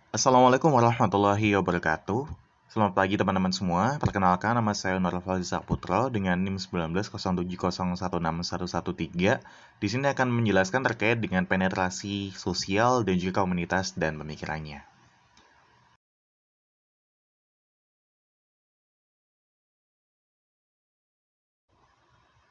Assalamualaikum warahmatullahi wabarakatuh. Selamat pagi teman-teman semua. Perkenalkan nama saya Nurul Saputro dengan NIM 1907016113. Di sini akan menjelaskan terkait dengan penetrasi sosial dan juga komunitas dan pemikirannya.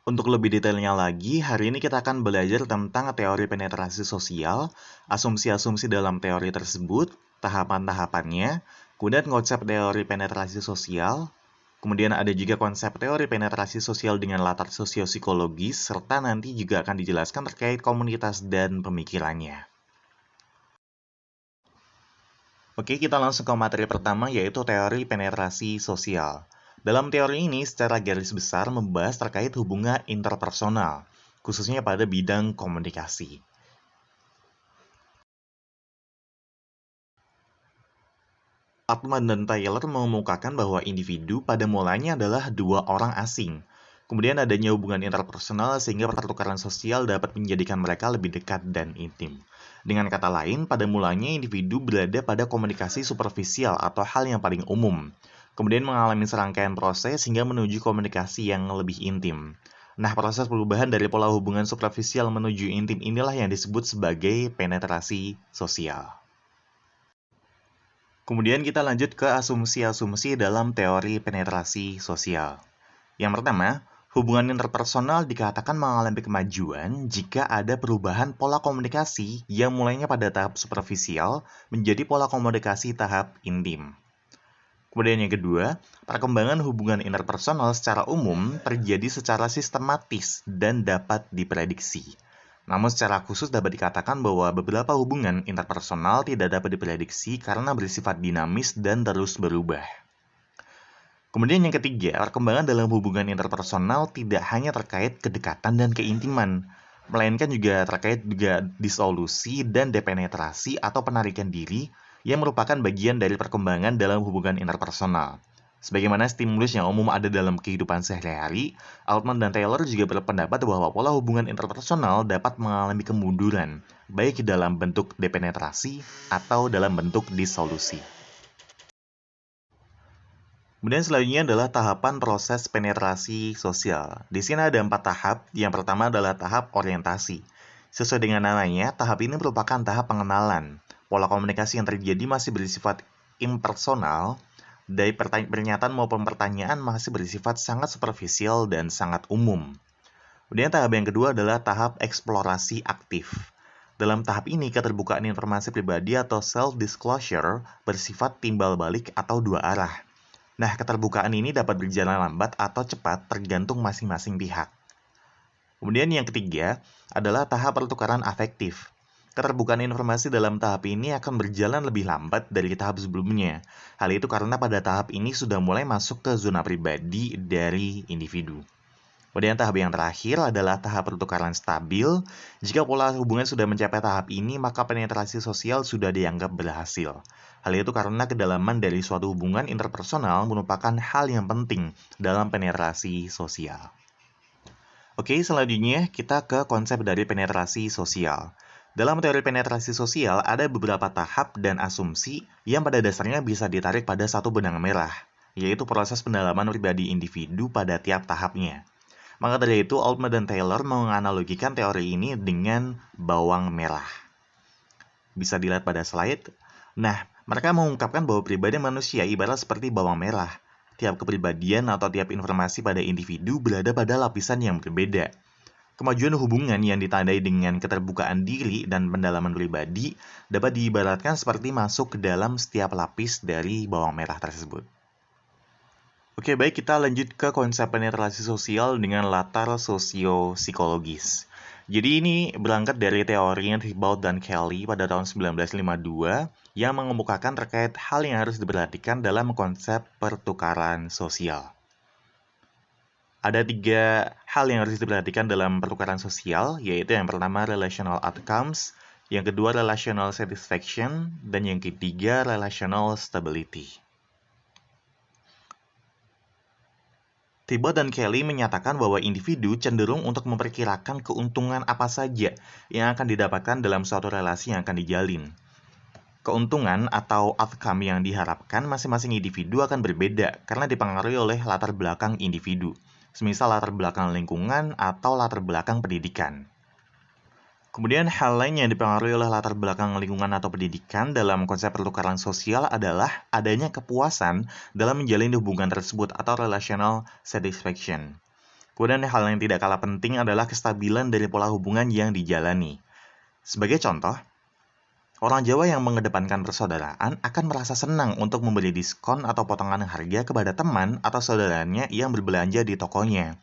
Untuk lebih detailnya lagi, hari ini kita akan belajar tentang teori penetrasi sosial, asumsi-asumsi dalam teori tersebut, tahapan-tahapannya, kemudian konsep teori penetrasi sosial, kemudian ada juga konsep teori penetrasi sosial dengan latar sosiopsikologis, serta nanti juga akan dijelaskan terkait komunitas dan pemikirannya. Oke, kita langsung ke materi pertama yaitu teori penetrasi sosial. Dalam teori ini secara garis besar membahas terkait hubungan interpersonal, khususnya pada bidang komunikasi. Altman dan Taylor mengemukakan bahwa individu pada mulanya adalah dua orang asing. Kemudian adanya hubungan interpersonal sehingga pertukaran sosial dapat menjadikan mereka lebih dekat dan intim. Dengan kata lain, pada mulanya individu berada pada komunikasi superficial atau hal yang paling umum. Kemudian mengalami serangkaian proses hingga menuju komunikasi yang lebih intim. Nah, proses perubahan dari pola hubungan superficial menuju intim inilah yang disebut sebagai penetrasi sosial. Kemudian kita lanjut ke asumsi-asumsi dalam teori penetrasi sosial. Yang pertama, hubungan interpersonal dikatakan mengalami kemajuan jika ada perubahan pola komunikasi yang mulainya pada tahap superficial menjadi pola komunikasi tahap intim. Kemudian yang kedua, perkembangan hubungan interpersonal secara umum terjadi secara sistematis dan dapat diprediksi. Namun secara khusus dapat dikatakan bahwa beberapa hubungan interpersonal tidak dapat diprediksi karena bersifat dinamis dan terus berubah. Kemudian yang ketiga, perkembangan dalam hubungan interpersonal tidak hanya terkait kedekatan dan keintiman, melainkan juga terkait juga disolusi dan depenetrasi atau penarikan diri yang merupakan bagian dari perkembangan dalam hubungan interpersonal. Sebagaimana stimulus yang umum ada dalam kehidupan sehari-hari, Altman dan Taylor juga berpendapat bahwa pola hubungan interpersonal dapat mengalami kemunduran, baik dalam bentuk depenetrasi atau dalam bentuk disolusi. Kemudian selanjutnya adalah tahapan proses penetrasi sosial. Di sini ada 4 tahap. Yang pertama adalah tahap orientasi. Sesuai dengan namanya, tahap ini merupakan tahap pengenalan. Pola komunikasi yang terjadi masih bersifat impersonal, dari pernyataan maupun pertanyaan masih bersifat sangat superficial dan sangat umum. Kemudian tahap yang kedua adalah tahap eksplorasi aktif. Dalam tahap ini, keterbukaan informasi pribadi atau self-disclosure bersifat timbal balik atau dua arah. Nah, keterbukaan ini dapat berjalan lambat atau cepat tergantung masing-masing pihak. Kemudian yang ketiga adalah tahap pertukaran afektif. Keterbukaan informasi dalam tahap ini akan berjalan lebih lambat dari tahap sebelumnya. Hal itu karena pada tahap ini sudah mulai masuk ke zona pribadi dari individu. Kemudian tahap yang terakhir adalah tahap pertukaran stabil. Jika pola hubungan sudah mencapai tahap ini, maka penetrasi sosial sudah dianggap berhasil. Hal itu karena kedalaman dari suatu hubungan interpersonal merupakan hal yang penting dalam penetrasi sosial. Oke, selanjutnya kita ke konsep dari penetrasi sosial. Dalam teori penetrasi sosial, ada beberapa tahap dan asumsi yang pada dasarnya bisa ditarik pada satu benang merah, yaitu proses pendalaman pribadi individu pada tiap tahapnya. Maka dari itu, Altman dan Taylor menganalogikan teori ini dengan bawang merah. Bisa dilihat pada slide. Nah, mereka mengungkapkan bahwa pribadi manusia ibarat seperti bawang merah. Tiap kepribadian atau tiap informasi pada individu berada pada lapisan yang berbeda. Kemajuan hubungan yang ditandai dengan keterbukaan diri dan pendalaman pribadi dapat diibaratkan seperti masuk ke dalam setiap lapis dari bawang merah tersebut. Oke, baik, kita lanjut ke konsep penetrasi sosial dengan latar sosio-psikologis. Jadi ini berangkat dari teorinya Thibault dan Kelly pada tahun 1952 yang mengemukakan terkait hal yang harus diperhatikan dalam konsep pertukaran sosial. Ada 3 hal yang harus diperhatikan dalam pertukaran sosial, yaitu yang pertama relational outcomes, yang kedua relational satisfaction, dan yang ketiga relational stability. Thibault dan Kelly menyatakan bahwa individu cenderung untuk memperkirakan keuntungan apa saja yang akan didapatkan dalam suatu relasi yang akan dijalin. Keuntungan atau outcome yang diharapkan masing-masing individu akan berbeda karena dipengaruhi oleh latar belakang individu, semisal latar belakang lingkungan atau latar belakang pendidikan. Kemudian hal lain yang dipengaruhi oleh latar belakang lingkungan atau pendidikan dalam konsep pertukaran sosial adalah adanya kepuasan dalam menjalin hubungan tersebut atau relational satisfaction. Kemudian hal yang tidak kalah penting adalah kestabilan dari pola hubungan yang dijalani. Sebagai contoh, orang Jawa yang mengedepankan persaudaraan akan merasa senang untuk memberi diskon atau potongan harga kepada teman atau saudaranya yang berbelanja di tokonya.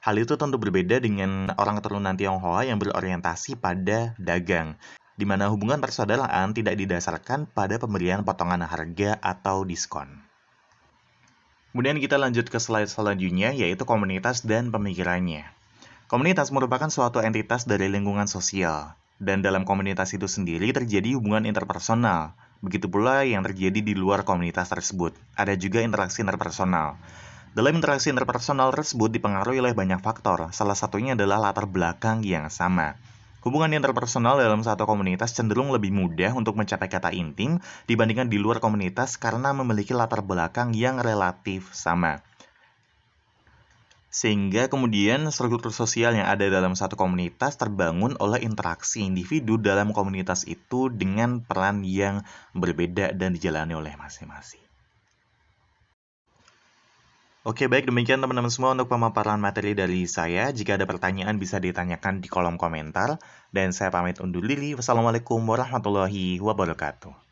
Hal itu tentu berbeda dengan orang keturunan Tionghoa yang berorientasi pada dagang, di mana hubungan persaudaraan tidak didasarkan pada pemberian potongan harga atau diskon. Kemudian kita lanjut ke slide selanjutnya, yaitu komunitas dan pemikirannya. Komunitas merupakan suatu entitas dari lingkungan sosial, dan dalam komunitas itu sendiri terjadi hubungan interpersonal. Begitu pula yang terjadi di luar komunitas tersebut. Ada juga interaksi interpersonal. Dalam interaksi interpersonal tersebut dipengaruhi oleh banyak faktor, salah satunya adalah latar belakang yang sama. Hubungan interpersonal dalam satu komunitas cenderung lebih mudah untuk mencapai kata intim dibandingkan di luar komunitas karena memiliki latar belakang yang relatif sama. Sehingga kemudian struktur sosial yang ada dalam satu komunitas terbangun oleh interaksi individu dalam komunitas itu dengan peran yang berbeda dan dijalani oleh masing-masing. Oke, baik, demikian teman-teman semua untuk pemaparan materi dari saya. Jika ada pertanyaan bisa ditanyakan di kolom komentar. Dan saya pamit undur diri. Wassalamualaikum warahmatullahi wabarakatuh.